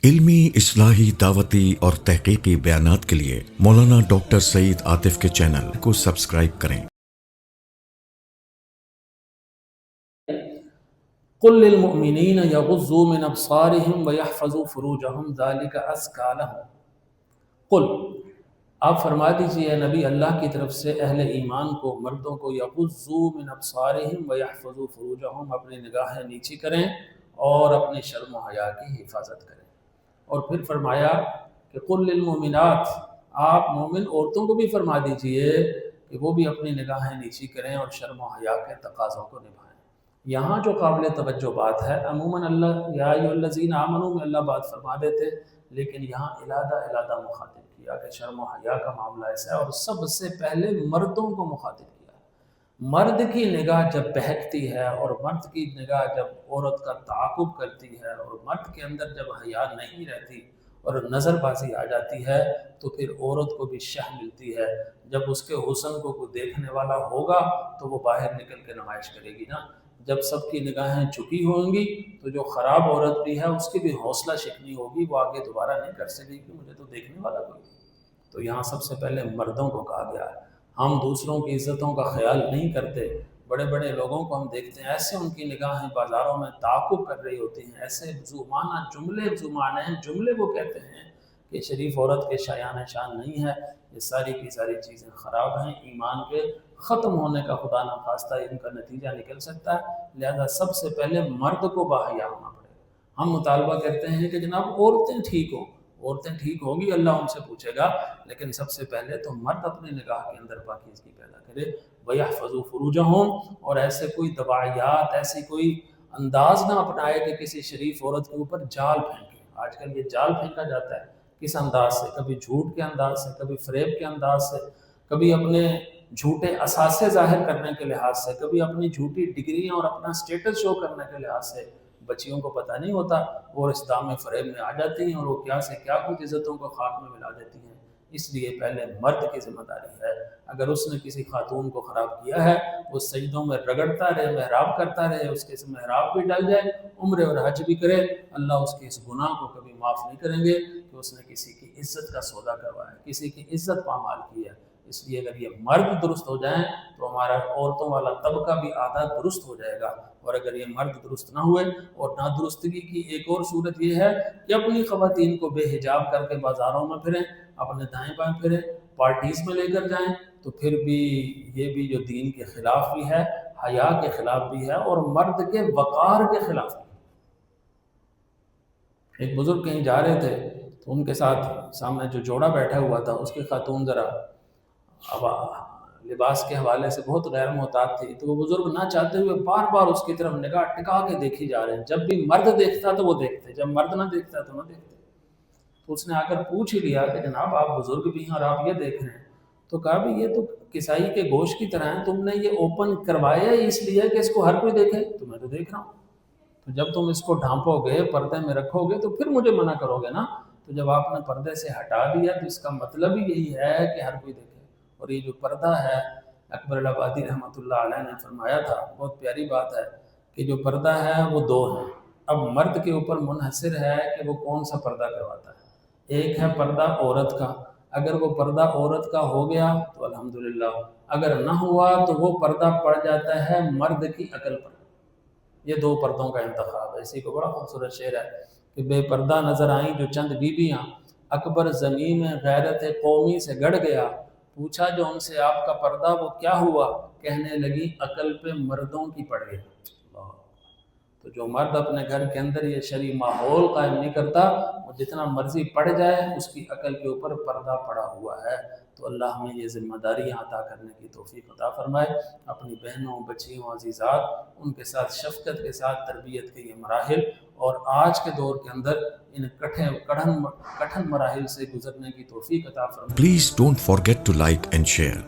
علمی، اصلاحی، دعوتی اور تحقیقی بیانات کے لیے مولانا ڈاکٹر سعید عاطف کے چینل کو سبسکرائب کریں۔ قل للمؤمنین یغضوا من ابصارهم ویحفظوا فروجهم ذلک ازکی لہم۔ قل، آپ فرما دیجئے اے نبی اللہ کی طرف سے اہل ایمان کو، مردوں کو، یغضوا من ابصارهم ویحفظوا فروجهم، اپنی نگاہیں نیچی کریں اور اپنے شرم و حیا کی حفاظت کریں۔ اور پھر فرمایا کہ قل للمؤمنات، آپ مومن عورتوں کو بھی فرما دیجئے کہ وہ بھی اپنی نگاہیں نیچی کریں اور شرم و حیا کے تقاضوں کو نبھائیں۔ یہاں جو قابل توجہ بات ہے، عموماً اللہ یا ایھا الذین آمنوا میں اللہ بات فرما دیتے، لیکن یہاں علادہ مخاطب کیا کہ شرم و حیا کا معاملہ ایسا ہے، اور سب سے پہلے مردوں کو مخاطب کیا۔ مرد کی نگاہ جب بہکتی ہے اور مرد کی نگاہ جب عورت کا تعاقب کرتی ہے اور مرد کے اندر جب حیا نہیں رہتی اور نظر بازی آ جاتی ہے، تو پھر عورت کو بھی شہ ملتی ہے۔ جب اس کے حسن کو کوئی دیکھنے والا ہوگا تو وہ باہر نکل کے نمائش کرے گی نا۔ جب سب کی نگاہیں جھکی ہوں گی تو جو خراب عورت بھی ہے اس کی بھی حوصلہ شکنی ہوگی، وہ آگے دوبارہ نہیں کر سکے کہ مجھے تو دیکھنے والا کوئی نہیں۔ تو یہاں سب سے پہلے مردوں کو کہا گیا ہے۔ ہم دوسروں کی عزتوں کا خیال نہیں کرتے، بڑے بڑے لوگوں کو ہم دیکھتے ہیں ایسے ان کی نگاہیں بازاروں میں تعاقب کر رہی ہوتی ہیں، ایسے زمانہ جملے وہ کہتے ہیں کہ شریف عورت کے شایان شان نہیں ہے۔ یہ ساری کی ساری چیزیں خراب ہیں، ایمان کے ختم ہونے کا خدا نخواستہ ان کا نتیجہ نکل سکتا ہے۔ لہذا سب سے پہلے مرد کو باحیا ہونا پڑے گا۔ ہم مطالبہ کرتے ہیں کہ جناب عورتیں ٹھیک ہوں، عورتیں ٹھیک ہوگی اللہ ان سے پوچھے گا، لیکن سب سے پہلے تو مرد اپنی نگاہ کے اندر پاکیزگی پیدا کرے۔ وَيَحْفَظُوا فُرُوجَهُمْ، اور ایسے کوئی دواعیات، ایسی کوئی انداز نہ اپنائے کہ کسی شریف عورت کے اوپر جال پھینکے۔ آج کل یہ جال پھینکا جاتا ہے کس انداز سے؟ کبھی جھوٹ کے انداز سے، کبھی فریب کے انداز سے، کبھی اپنے جھوٹے اثاثے ظاہر کرنے کے لحاظ سے، کبھی اپنی جھوٹی ڈگریاں اور اپنا سٹیٹس شو کرنے کے لحاظ سے۔ بچیوں کو پتہ نہیں ہوتا، وہ اس دام فریب میں آ جاتی ہیں اور وہ کیا سے کیا کچھ عزتوں کو خاک میں ملا دیتی ہیں۔ اس لیے پہلے مرد کی ذمہ داری ہے، اگر اس نے کسی خاتون کو خراب کیا ہے، وہ سجدوں میں رگڑتا رہے، محراب کرتا رہے، اس کے محراب بھی ڈل جائے، عمرے اور حج بھی کرے، اللہ اس کے اس گناہ کو کبھی معاف نہیں کریں گے کہ اس نے کسی کی عزت کا سودا کروایا، کسی کی عزت پامال کی ہے۔ اس لیے اگر یہ مرد درست ہو جائیں تو ہمارا عورتوں والا طبقہ بھی آدھا درست ہو جائے گا، اور اگر یہ مرد درست نہ ہوئے، اور نادرستگی کی ایک اور صورت یہ ہے کہ اپنی خواتین کو بے حجاب کر کے بازاروں میں پھریں، اپنے دائیں بائیں پھریں، پارٹیز میں لے کر جائیں، تو پھر بھی یہ بھی جو دین کے خلاف بھی ہے، حیا کے خلاف بھی ہے، اور مرد کے وقار کے خلاف بھی۔ ایک بزرگ کہیں جا رہے تھے تو ان کے ساتھ سامنے جو جوڑا بیٹھا ہوا تھا، اس کی خاتون ذرا اب لباس کے حوالے سے بہت غیر محتاط تھی، تو وہ بزرگ نہ چاہتے ہوئے بار بار اس کی طرف نگاہ ٹکا کے دیکھی جا رہے ہیں۔ جب بھی مرد دیکھتا تو وہ دیکھتے، جب مرد نہ دیکھتا تو نہ دیکھتے۔ تو اس نے آ کر پوچھ ہی لیا کہ جناب آپ بزرگ بھی ہیں اور آپ یہ دیکھ رہے ہیں؟ تو کہا بھی یہ تو کسائی کے گوشت کی طرح ہے، تم نے یہ اوپن کروایا اس لیے کہ اس کو ہر کوئی دیکھے، تو میں تو دیکھ رہا ہوں۔ تو جب تم اس کو ڈھانپو گے، پردے میں رکھو گے، تو پھر مجھے منع کرو گے نا۔ تو جب آپ نے پردے سے ہٹا دیا تو اس کا مطلب ہی یہی ہے کہ ہر کوئی دیکھے۔ اور یہ جو پردہ ہے، اکبر الآبادی رحمۃ اللہ علیہ نے فرمایا تھا، بہت پیاری بات ہے، کہ جو پردہ ہے وہ دو ہیں۔ اب مرد کے اوپر منحصر ہے کہ وہ کون سا پردہ کرواتا ہے۔ ایک ہے پردہ عورت کا، اگر وہ پردہ عورت کا ہو گیا تو الحمدللہ، اگر نہ ہوا تو وہ پردہ پڑ جاتا ہے مرد کی عقل پر۔ یہ دو پردوں کا انتخاب ہے۔ اسی کو بڑا خوبصورت شعر ہے کہ بے پردہ نظر آئیں جو چند بیویاں، اکبر زمین میں غیرت قومی سے گڑ گیا، پوچھا جو ان سے آپ کا پردہ وہ کیا ہوا، کہنے لگی عقل پہ مردوں کی پڑ گئی۔ تو جو مرد اپنے گھر کے اندر یہ شرعی ماحول قائم نہیں کرتا، وہ جتنا مرضی پڑ جائے، اس کی عقل کے اوپر پردہ پڑا ہوا ہے۔ تو اللہ ہمیں یہ ذمہ داریاں عطا کرنے کی توفیق عطا فرمائے۔ اپنی بہنوں، بچیوں، عزیزات، ان کے ساتھ شفقت کے ساتھ تربیت کے یہ مراحل، اور آج کے دور کے اندر ان کٹھن مراحل سے گزرنے کی توفیق عطا فرمائے۔ Please don't forget to like and share.